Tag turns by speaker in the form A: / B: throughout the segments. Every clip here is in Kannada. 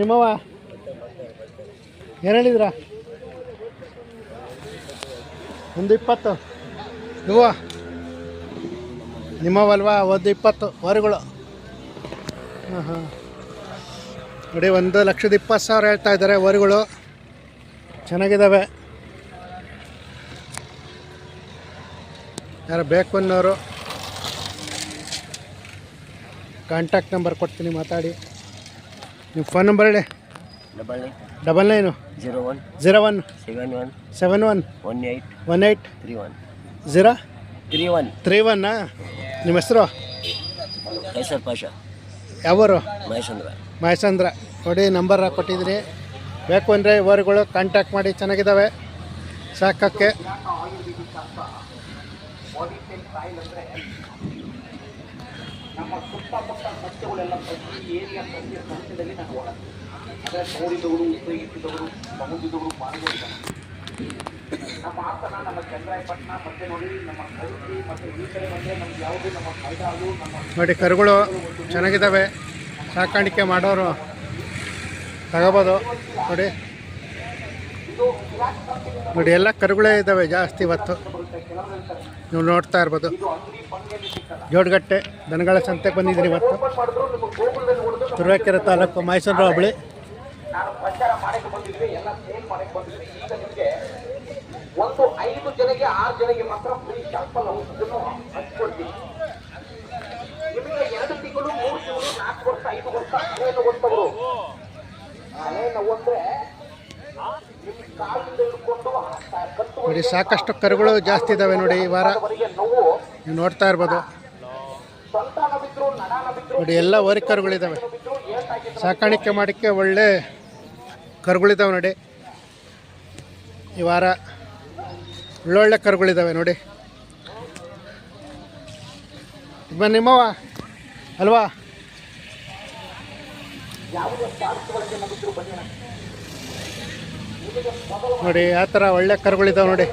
A: ನಿಮ್ಮವ ಏನು ಹೇಳಿದ್ರ? 120 ಇವು ನಿಮ್ಮವಲ್ವಾ? 120 ವರುಗಳು. ಹಾಂ ನೋಡಿ, 1,20,000 ಹೇಳ್ತಾ ಇದ್ದಾರೆ ವರುಗಳು. ಚೆನ್ನಾಗಿದ್ದಾವೆ. ಯಾರು ಬೇಕು ಅನ್ನೋರು ಕಾಂಟ್ಯಾಕ್ಟ್ ನಂಬರ್ ಕೊಡ್ತೀನಿ, ಮಾತಾಡಿ. ನಿಮ್ಮ ಫೋನ್ ನಂಬರ್ ಹೇಳಿ. 99 01 71 18 031. ನಿಮ್ಮ ಹೆಸರು?
B: ಪಾಷಾ.
A: ಯಾವರು?
B: ಮಹೇಶಂದ್ರ.
A: ನೋಡಿ, ನಂಬರ್ ಕೊಟ್ಟಿದ್ದೀನಿ. ಬೇಕು ಅಂದರೆ ಇವರುಗಳು ಕಾಂಟ್ಯಾಕ್ಟ್ ಮಾಡಿ. ಚೆನ್ನಾಗಿದ್ದಾವೆ ಸಾಕಕ್ಕೆ. ನೋಡಿ, ಕರುಗಳು ಚೆನ್ನಾಗಿದ್ದಾವೆ. ಸಾಕಾಣಿಕೆ ಮಾಡೋರು ತಗೋಬೋದು. ನೋಡಿ ಎಲ್ಲ ಕರುಗಳೇ ಇದ್ದಾವೆ ಜಾಸ್ತಿ ಇವತ್ತು. ನೀವು ನೋಡ್ತಾ ಇರ್ಬೋದು. ಜೋಡಗಟ್ಟೆ ದನಗಳ ಸಂತೆಗೆ ಬಂದಿದ್ದೀನಿ ಇವತ್ತು. ತುರುವೇಕೆರೆ ತಾಲೂಕು, ಮೈಸೂರು ಹೋಬಳಿ.
C: ಒಂದು 5 ಜನಕ್ಕೆ 6 ಜನಕ್ಕೆ ಮಾತ್ರ ಫ್ರೀ ಶಾಂಪಲ್ ಔಷಧಿಯನ್ನು ಹಂಚ್ಕೊಡ್ತೀವಿ. ನಿಮಗೆ 2 ತಿಂಗಳು 3 ತಿಂಗಳು 4 ವರ್ಷ 5 ವರ್ಷ ಹಳೆಯನ್ನು ಓದ್ತವರು ಹಳೆಯನ್ನು ಓದ್ರೆ ನಿಮ್ಮ ಕಾಲಿಂದ ಹಿಡ್ಕೊಂಡು
A: ನೋಡಿ, ಸಾಕಷ್ಟು ಕರುಗಳು ಜಾಸ್ತಿ ಇದ್ದಾವೆ. ನೋಡಿ, ಈ ವಾರ ನೀವು ನೋಡ್ತಾ ಇರ್ಬೋದು. ನೋಡಿ, ಎಲ್ಲ ಓರಿ ಕರುಗಳಿದ್ದಾವೆ. ಸಾಕಾಣಿಕೆ ಮಾಡೋಕ್ಕೆ ಒಳ್ಳೆ ಕರುಗಳಿದ್ದಾವೆ. ನೋಡಿ, ಈ ವಾರ ಒಳ್ಳೊಳ್ಳೆ ಕರುಗಳಿದ್ದಾವೆ. ನೋಡಿ, ನಿಮ್ಮವ ಅಲ್ವಾ? ನೋಡಿ, ಆ ಥರ ಒಳ್ಳೆ ಕರುಗಳಿದ್ದಾವೆ. ನೋಡಿ,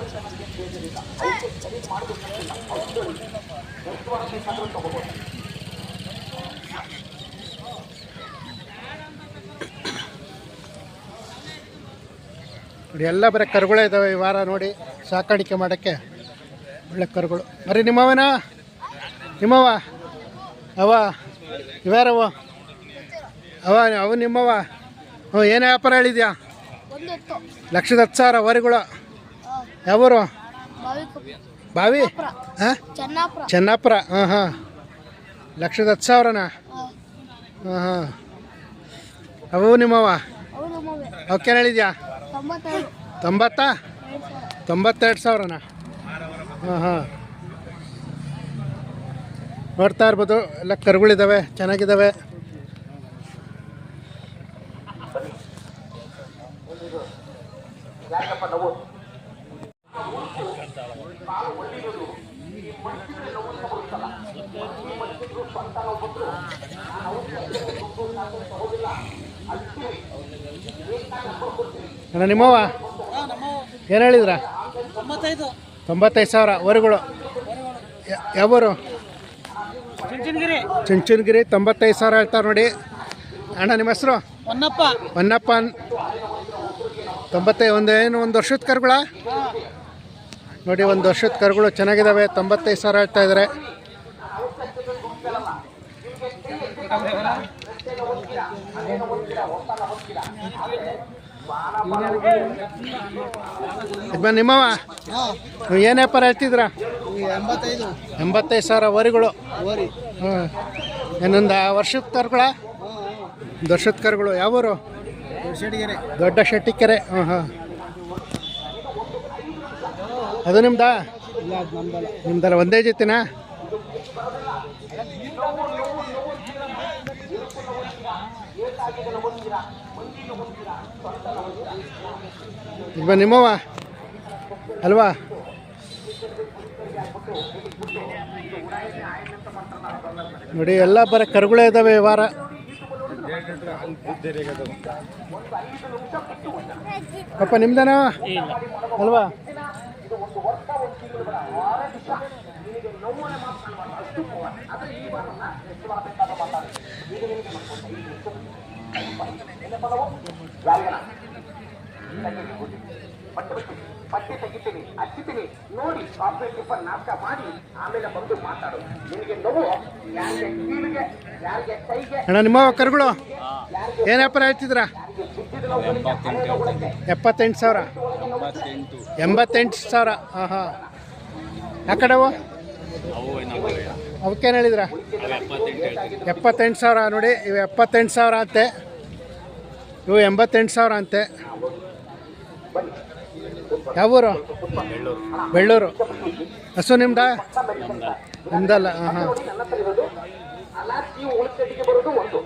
A: ನೋಡಿ ಎಲ್ಲ ಬರೀ ಕರುಗಳೇ ಇದ್ದಾವೆ ಈ ವಾರ. ನೋಡಿ, ಸಾಕಾಣಿಕೆ ಮಾಡೋಕ್ಕೆ ಒಳ್ಳೆ ಕರುಗಳು. ಬರೀ ನಿಮ್ಮವನ? ನಿಮ್ಮವ ಅವ ಇವ್ಯಾರವ? ಅವು ನಿಮ್ಮವ? ಹ್ಞೂ. ಏನು ವ್ಯಾಪಾರ ಹೇಳಿದ್ಯಾ? 1,10,000 ವರಿಗಳು. ಯಾವೂರು? ಬಾವಿ? ಹಾಂ, ಚೆನ್ನಾಪುರ. ಹಾಂ. 1,10,000ನಾ? ಹಾಂ. ಅವು ನಿಮ್ಮವ? ಅವಕ್ಕೇನು ಹೇಳಿದ್ಯಾ? 92,000ನಾ? ಹಾಂ. ನೋಡ್ತಾ ಇರ್ಬೋದು, ಎಲ್ಲ ಕರುಗಳಿದ್ದಾವೆ, ಚೆನ್ನಾಗಿದ್ದಾವೆ. ಅಣ್ಣ, ನಿಮ್ಮವ ಏನು ಹೇಳಿದ್ರ? 95,000 ವರುಗಳು. ಯಾವೂರು? ಚುಂಚನಗಿರಿ. 95,000 ಹೇಳ್ತಾರೆ. ನೋಡಿ ಅಣ್ಣ, ನಿಮ್ಮ ಹೆಸರು? ಹೊನ್ನಪ್ಪ. 95. ಒಂದು ವರ್ಷದ ಕರುಗಳ? ನೋಡಿ, 1 ವರ್ಷದ ಕರುಗಳು ಚೆನ್ನಾಗಿದ್ದಾವೆ. 95,000 ಹೇಳ್ತಾ ಇದ್ದಾರೆ. ನಿಮ್ಮವ ಏನು ವ್ಯಾಪಾರ ಹೇಳ್ತಿದ್ರ? 85,000 ವರಿಗಳು. ಹಾಂ. ಇನ್ನೊಂದು ವರ್ಷದ ಕರುಗಳ? 1 ವರ್ಷದ ಕರುಗಳು. ಯಾವೂರು? ದೊಡ್ಡ ಶೆಟ್ಟಿಕೆರೆ. ಹಾಂ. ಅದು ನಿಮ್ದಾ? ನಿಮ್ದಲ್ಲ, ಒಂದೇ ಜೊತೆನಾ? ನಿಮ್ಮವ ಅಲ್ವಾ? ನೋಡಿ, ಎಲ್ಲ ಬರೀ ಕರುಗಳೇ ಇದ್ದಾವೆ ಈ ವಾರ. ಪಾಪ ನಿಮ್ದೇನಾ ಅಲ್ವಾ?
C: ಬಟ್ಟೆ ತೆಗಿತೀನಿ ಹಚ್ಚಿತೀನಿ ನೋಡಿ ಕಾಫಿ ಟಿಫನ್ ನಾಷ್ಟ ಮಾಡಿ ಆಮೇಲೆ ಬಂದು ಮಾತಾಡು. ನಿನಗೆ ನೋವು ಯಾರಿಗೆ ಕೀಳಿಗೆ ಯಾರಿಗೆ ಕೈಗೆ
A: ಅಣ್ಣ ನಿಮ್ಮ ಕರುಗಳು ಏನು ವ್ಯಾಪಾರ ಹೇಳ್ತಿದ್ರಾ? 78,000. 88,000. ಹಾಂ ಹಾಂ. ಆ ಕಡೆವು ಅವಕ್ಕೇನು ಹೇಳಿದ್ರ? 78,000 ನೋಡಿ. ಇವು 78,000 ಅಂತೆ, ಇವು 88,000 ಅಂತೆ. ಯಾವೂರು? ಬೆಳ್ಳೂರು. ಹಸು ನಿಮ್ದ? ನಿಮ್ದಲ್ಲ. ಹಾಂ ಹಾಂ.
C: ನನ್ನ ಹತ್ರ ಇರೋದು ಅಲಾಚಿ ಉಳುಕಟ್ಟಿಗೆ ಬರೋದು ಒಂದು,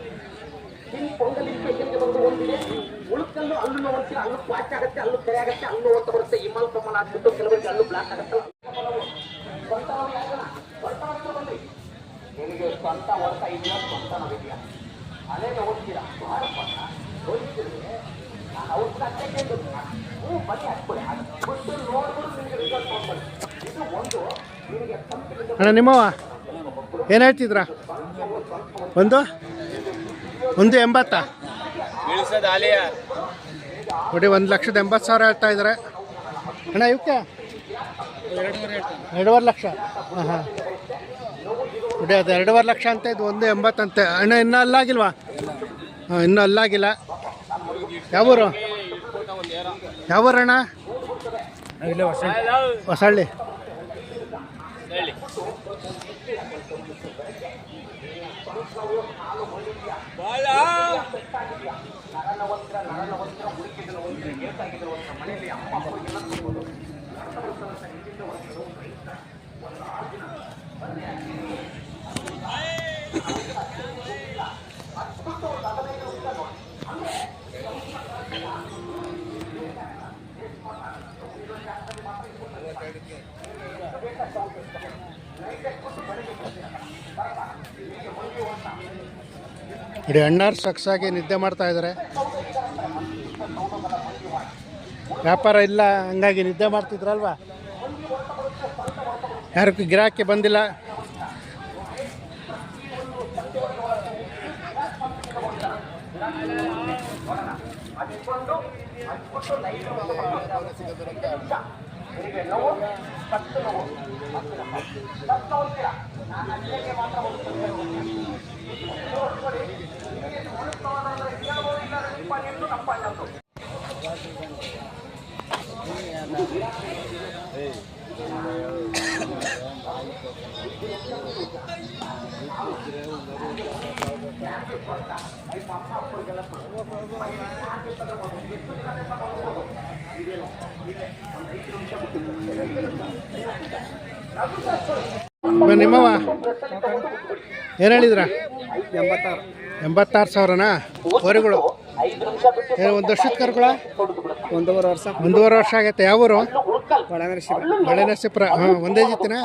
C: ಪೊಂಗಲ್ ಸ್ಪೆಷಲ್ಗೆ ಬರೋದು ಒಂದಿದೆ. ಉಳುಕಲ್ಲು ಅಲ್ಲು ಒಂದ್ಸಿನ ಅಲ್ಲು ಪ್ಲಾಚ್ ಆಗುತ್ತೆ, ಅಲ್ಲು ಕರೆ ಆಗುತ್ತೆ, ಅಲ್ಲು ಓದ್ತಾ ಬರುತ್ತೆ. ಇಮಲ್ ಪ್ರಮಾಣ ಆಗ್ಬಿಟ್ಟು ಕೆಲವರಿಗೆ ಅಲ್ಲು ಬ್ಲಾಕ್ ಆಗುತ್ತೆ. ಬಂದ್ರಿ ನಿಮಗೆ ಸ್ವಂತ ಹೊಡ್ತ ಇದೆಯಾ, ಸ್ವಂತ ನಾವಿದೆಯಾ? ಅಲ್ಲೇನು ಓದ್ತೀರಾ? ಓದಿದ್ರೆ ನಾನು ಅವ್ರ ಕಟ್ಟಕ್ಕೆ ಬನ್ನಿ ಹಾಕ್ಕೊಳ್ಳಿ. ಬಿಟ್ಟು ನೋಡ್ಬಿಟ್ಟು ನಿಮಗೆ ರಿಸಲ್ಟ್ ಮಾಡ್ಕೊಳ್ಳಿ. ಇದು ಒಂದು ನಿಮಗೆ ಕಂಪ್ನಿಯಿಂದ
A: ಅಣ್ಣ ನಿಮ್ಮವ ಏನು ಹೇಳ್ತಿದ್ರ? ಒಂದು 80 ನೋಡಿ. 1,80,000 ಹೇಳ್ತಾ ಇದ್ದಾರೆ ಅಣ್ಣ. ಇವಕ್ಕೆ 2.5 ಲಕ್ಷ. ಹಾಂ ಹಾಂ ನೋಡಿ, ಅದು 2.5 ಲಕ್ಷ ಅಂತ, ಇದು 1.80 ಅಂತೆ. ಅಣ್ಣ ಇನ್ನೂ ಅಲ್ಲಾಗಿಲ್ವಾ? ಹಾಂ ಇನ್ನೂ ಅಲ್ಲಾಗಿಲ್ಲ. ಯಾವೂರು? ಯಾವೂರು ಅಣ್ಣ? ಹೊಸಳ್ಳಿ. ಇಡೀ ಅಣ್ಣಾರು ಸೊಗಸಾಗಿ ನಿದ್ದೆ ಮಾಡ್ತಾ ಇದ್ದಾರೆ. ವ್ಯಾಪಾರ ಇಲ್ಲ, ಹಂಗಾಗಿ ನಿದ್ದೆ ಮಾಡ್ತಿದ್ರಲ್ವಾ? ಯಾರಕ್ಕೂ ಗಿರಾಕಿ ಬಂದಿಲ್ಲ. ನಿಮ್ಮವ ಏನು ಹೇಳಿದ್ರ? 86,000ನಾ? ಹೊರಗಳು ಏನು ಒಂದು ವರ್ಷದ ಕರುಗಳ? 1.5 ವರ್ಷ ಆಗೈತೆ. ಯಾವೂರು? ಹೊಳೆನರಸೀಪುರ. ಹಾಂ ಒಂದೇ ಜೊತೆನಾ?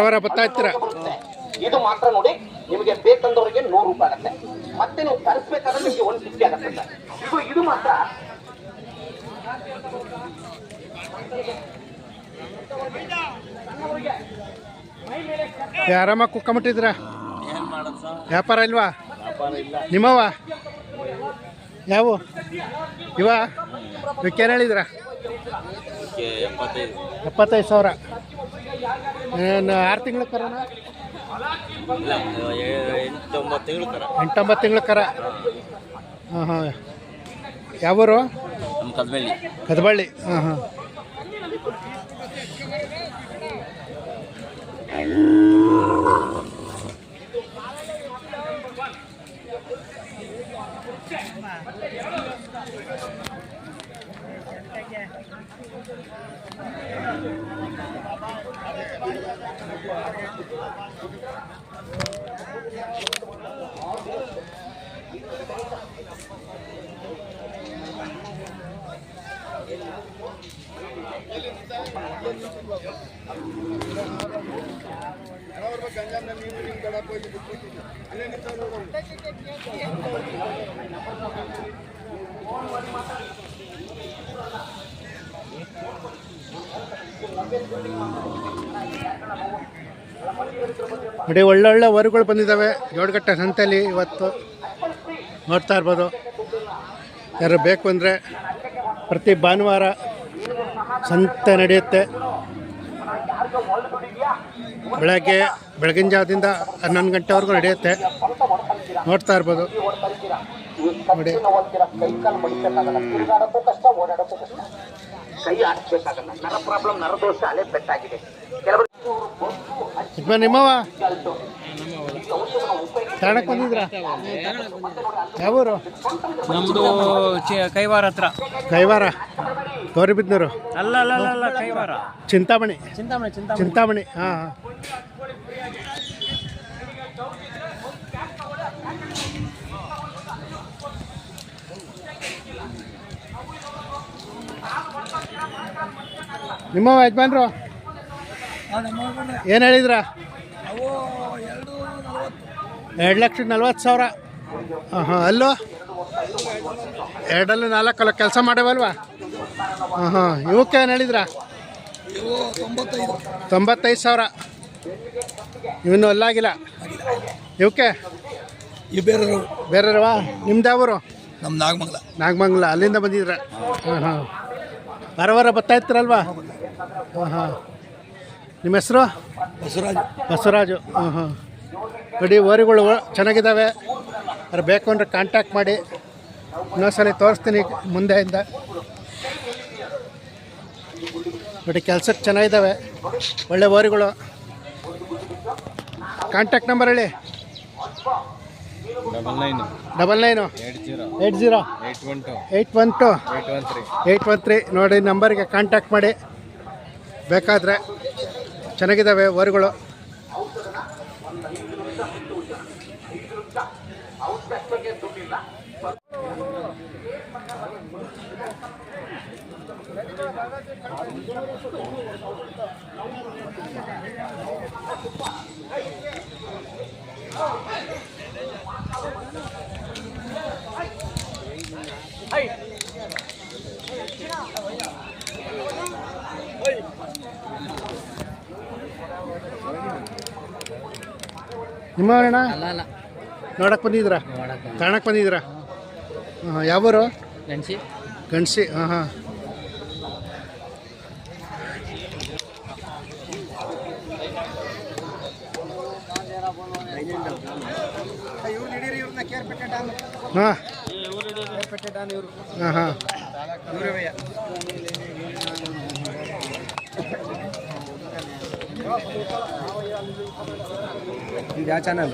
A: ವಾರ ಬರ್ತಾ ಇರ್ತೀರ?
C: ಇದು ಮಾತ್ರ ನೋಡಿ, ನಿಮಗೆ ಬೇಕಂದವರಿಗೆ 100 ರೂಪಾಯಿ ಆಗುತ್ತೆ. ಮತ್ತೆ ನೀವು ತರಿಸ್ಬೇಕಾದ್ರೆ ನಿಮಗೆ 150 ಆಗುತ್ತೆ ಸರ್. ಇದು ಮಾತ್ರ
A: ಆರಾಮಾಗಿ ಕುಕ್ಕೊಂಬಿಟ್ಟಿದ್ರ? ವ್ಯಾಪಾರ ಇಲ್ವಾ? ನಿಮ್ಮವ ಯಾವ ಇವ ಇವಕ್ಕೇನು ಹೇಳಿದ್ರ? 75,000. ಏನು 6 ತಿಂಗಳ ಕರನ? 8-9 ತಿಂಗಳ ಕರ. ಹಾಂ ಹಾಂ. ಯಾವೂರು? ಕದಬಳ್ಳಿ. ಹಾಂ ಹಾಂ. ನೋಡಿ ಒಳ್ಳೊಳ್ಳೆ ವರುಗಳು ಬಂದಿದ್ದಾವೆ ಜೋಡಗಟ್ಟೆ ಸಂತೆಯಲ್ಲಿ ಇವತ್ತು ನೋಡ್ತಾ ಇರ್ಬೋದು. ಯಾರು ಬೇಕು ಅಂದರೆ ಪ್ರತಿ ಭಾನುವಾರ ಸಂತೆ ನಡೆಯುತ್ತೆ. ಬೆಳಗಿನ ಜಾವದಿಂದ 11 ಗಂಟೆವರೆಗೂ ನಡೆಯುತ್ತೆ. ನೋಡ್ತಾ ಇರ್ಬೋದು ನೋಡಿ.
C: ಕೈ ಆಡಿಸ್ಬೇಕಾಗಲ್ಲ. ನರ ಪ್ರಾಬ್ಲಮ್, ನರದೋಷ ಅಲ್ಲೇ ಪೆಟ್ಟಾಗಿದೆ. ಕೆಲವರು
A: ನಿಮ್ಮವ ತಾಣಕ್ಕೆ ಬಂದಿದ್ರಾ? ಯಾವೂರು?
D: ನಮ್ಮದು ಕೈವಾರ ಹತ್ರ.
A: ಕೈವಾರ, ಗೌರಿಬಿದನೂರು.
D: ಅಲ್ಲ ಕೈವಾರ,
A: ಚಿಂತಾಮಣಿ.
D: ಚಿಂತಾಮಣಿ.
A: ಚಿಂತಾಮಣಿ, ಹಾಂ ಹಾಂ. ನಿಮ್ಮ ಯಜಮಾನ್ರು ಏನು ಹೇಳಿದ್ರ? 2,40,000. ಹಾಂ ಹಾಂ. ಅಲ್ಲೋ 2-4 ಕೆಲಸ ಮಾಡೇವಲ್ವಾ? ಹಾಂ ಹಾಂ. ಇವಕ್ಕೆ ಏನು ಹೇಳಿದ್ರ? 95,000. ಇವನ್ನು ಅಲ್ಲಾಗಿಲ್ಲ ಇವಕ್ಕೆ. ಬೇರೆಯವ್ರವಾ? ನಿಮ್ದು ಯಾವರು?
E: ನಮ್ಮ
A: ನಾಗಮಂಗಲ. ಅಲ್ಲಿಂದ ಬಂದಿದ್ರ? ಹಾಂ ಹಾಂ. ವಾರ ಬರ್ತಾ ಇರ್ತೀರಲ್ವಾ? ಹಾಂ ಹಾಂ. ನಿಮ್ಮ ಹೆಸರು? ಬಸವರಾಜು. ಹಾಂ ಹಾಂ. ನೋಡಿ, ಓರಿಗಳು ಚೆನ್ನಾಗಿದ್ದಾವೆ. ಅವ್ರು ಬೇಕು ಅಂದರೆ ಕಾಂಟ್ಯಾಕ್ಟ್ ಮಾಡಿ. ಇನ್ನೊಂದ್ಸಲ ತೋರಿಸ್ತೀನಿ ಮುಂದೆಯಿಂದ. ನೋಡಿ, ಕೆಲ್ಸಕ್ಕೆ ಚೆನ್ನಾಗಿದ್ದಾವೆ, ಒಳ್ಳೆ ಓರಿಗಳು. ಕಾಂಟ್ಯಾಕ್ಟ್ ನಂಬರ್ ಹೇಳಿ. 99 80 812 813. ನೋಡಿ, ನಂಬರ್ಗೆ ಕಾಂಟ್ಯಾಕ್ಟ್ ಮಾಡಿ ಬೇಕಾದರೆ. ಚೆನ್ನಾಗಿದ್ದಾವೆ ಓರಿಗಳು. ನಿಮ್ಮ ಅಣ್ಣ ನೋಡಕ್ಕೆ ಬಂದಿದ್ದೀರಾ? ಕಾಣಕ್ಕೆ ಬಂದಿದ್ದೀರಾ? ಹಾಂ. ಯಾವೂರು? ಗಣಸಿ. ಹಾಂ ಹಾಂ. ಹಾಂ ಹಾಂ ಹಾಂ.
D: ಇದು ಯಾವ ಚಾನಲ್?